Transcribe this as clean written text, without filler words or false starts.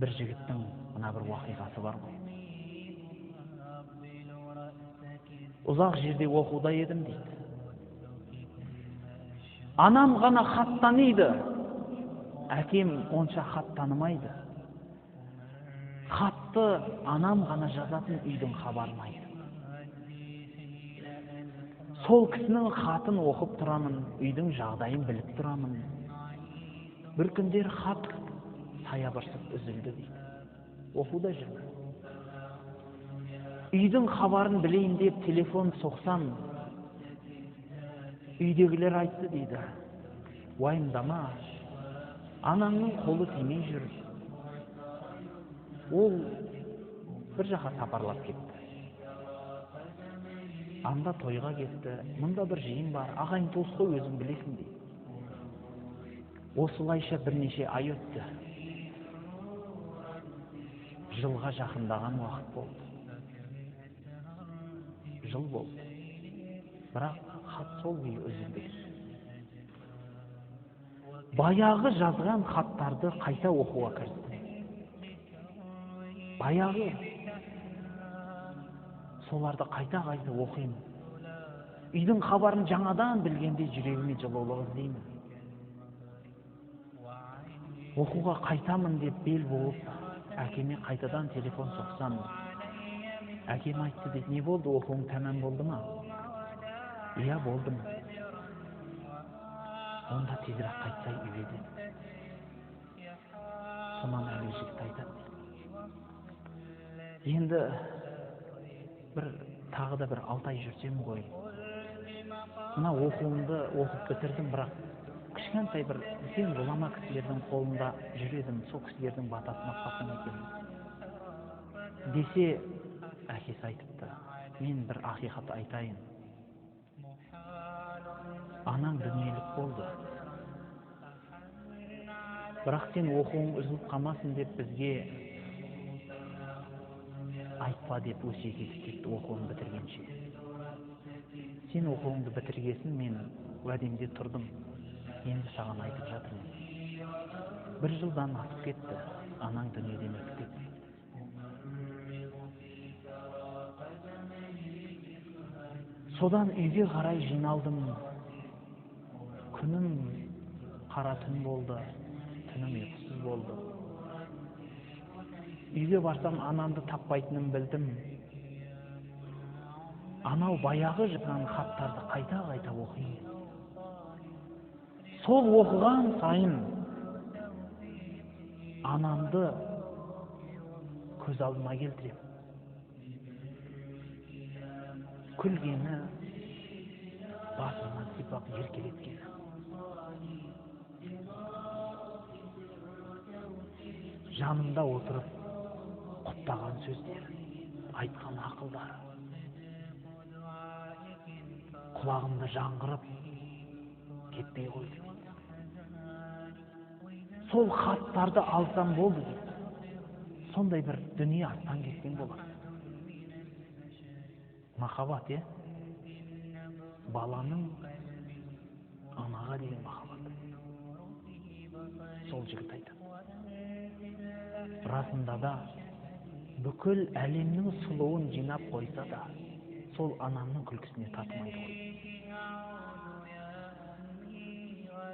Bir жігіттің мына бір вақиғасы бар ғой. Ұзақ жерде оқуда едім дейді. Анам ғана хат таниды, әкем онша хат танымайды. Хатты анам ғана жазатын, үйдің хабармайды. Сол кісінің хатын оқып тұрамын, үйдің жағдайын біліп тұрамын. Bir күндер хат саябырсып үзілді дейді. Оқуда жүрмін. Үйдің хабарын білейін деп телефон соқсам, үйдегілер айтты дейді. Уайымдама, анаңның қолы тимей жүр. Ол бір жаққа сапарлап кетті. Анда тойға кетті, мұнда бір жиын бар, ағайын туыс қой, өзің білесің дейді. Осылайша бірнеше ай өтті. Жылға жақындаған уақыт болды. Жыл болды. Бірақ хат сол күйі үзілбеді. Баяғы жазған хаттарды қайта оқуға кірістім. Баяғы соларды қайта-қайта оқимын. Үйдің хабарын жаңадан білгенде жүрегіме жылулық іздеймін. Оқуға қайтамын деп бел болып, әкеме қайтадан телефон соқсам, әкем айтты дейді, не болды, оқуың тәмам болды ма? Иә, болдым. Онда тезірек қайтсай үйге деді. Сонан әлгі жігіт айтады. Енді тағы да бір 6 ай жүрсем ғой. Мына оқуымды оқып бітірдім, бірақ кішкентай бір сен ғұлама кісілердің қолында жүредім, сол кісілердің батасына қалсам екен десе, әкесі айтыпты, мен бір ақиқат айтайын. Анаң дүниелік болды. Бірақ сен оқуың үзіліп қалмасын деп бізге айтпа деп өсиет етіп кетті оқуын бітіргенше. Сен оқуыңды бітіргесін, мен уәдемде тұрдым. Енді саған айтып жатырмын. 1 жылдан асып кетті, анаң дүниеден өтіп кетті. Содан үйге қарай жиналдым. Күнім қара түн болды, түнім ұйқысыз болды. Үйге барсам, анамды таппайтынын білдім. Анау баяғы жазған хаттарды қайта-қайта оқимын. Сол оқыған сайын анамды көз алдыма келтірем. Күлгені, басымнан сипап еркелеткені. Жанымда отырып құптаған сөздер, айтқан ақылдары. Құлағымда жаңғырып кетпей қойды. Сол хаттарды алсам болды дейді. Сондай бір дүние астан кеткен болады. Махаббат, баланың анаға деген махаббат. Сол жігіт айтады. Расында да бүкіл әлемнің сұлуын жинап қойса да, сол анамның күлкісіне татымайды ғой.